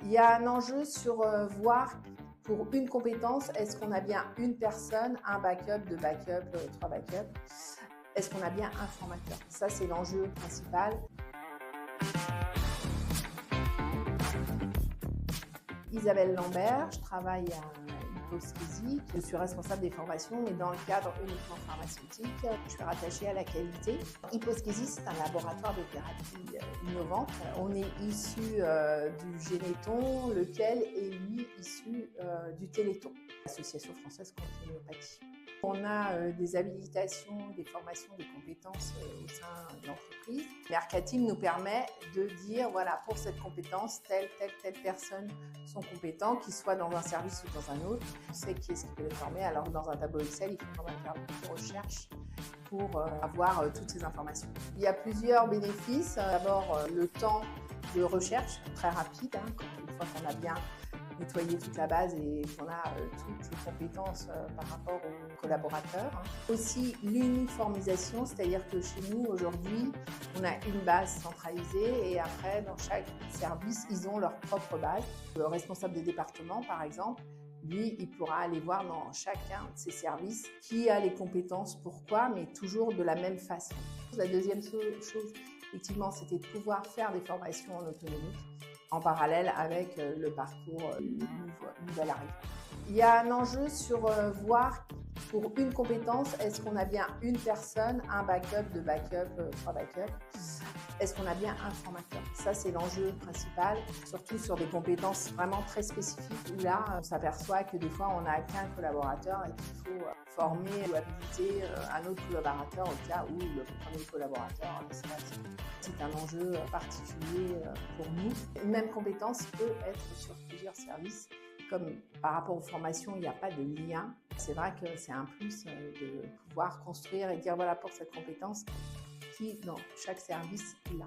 Il y a un enjeu sur voir pour une compétence, est-ce qu'on a bien une personne, un backup, deux backups, trois backups? Est-ce qu'on a bien un formateur? Ça, c'est l'enjeu principal. Isabelle Lambert, je travaille à Hyposkisi. Je suis responsable des formations, mais dans le cadre uniquement pharmaceutique. Je suis rattachée à la qualité. Hyposkisi, c'est un laboratoire de thérapie innovante. On est issu du Généton, lequel est lui issu du Téléthon, l'Association française contre l'homéopathie. On a des habilitations, des formations, des compétences au sein de l'entreprise. Mercatim nous permet de dire, voilà, pour cette compétence, telle personne sont compétents, qu'ils soient dans un service ou dans un autre. On sait qui est-ce qui peut les former, alors que dans un tableau Excel, il faut quand même faire beaucoup de recherches pour avoir toutes ces informations. Il y a plusieurs bénéfices. D'abord, le temps de recherche, très rapide, une fois qu'on a bien nettoyer toute la base et qu'on a toutes les compétences par rapport aux collaborateurs. Aussi l'uniformisation, c'est-à-dire que chez nous aujourd'hui, on a une base centralisée et après dans chaque service, ils ont leur propre base. Le responsable de département, par exemple, lui, il pourra aller voir dans chacun de ses services qui a les compétences, pourquoi, mais toujours de la même façon. La deuxième chose, effectivement, c'était de pouvoir faire des formations en autonomie en parallèle avec le parcours nouvel arrivant. Il y a un enjeu sur voir pour une compétence, est-ce qu'on a bien une personne, un backup, deux backups, trois backups? Est-ce qu'on a bien un formateur? Ça, c'est l'enjeu principal, surtout sur des compétences vraiment très spécifiques où là, on s'aperçoit que des fois, on n'a qu'un collaborateur et qu'il faut former ou habiliter un autre collaborateur au cas où le premier collaborateur, c'est un enjeu particulier pour nous. Une même compétence peut être sur plusieurs services. Comme par rapport aux formations, il n'y a pas de lien. C'est vrai que c'est un plus de pouvoir construire et dire voilà pour cette compétence qui dans chaque service il a.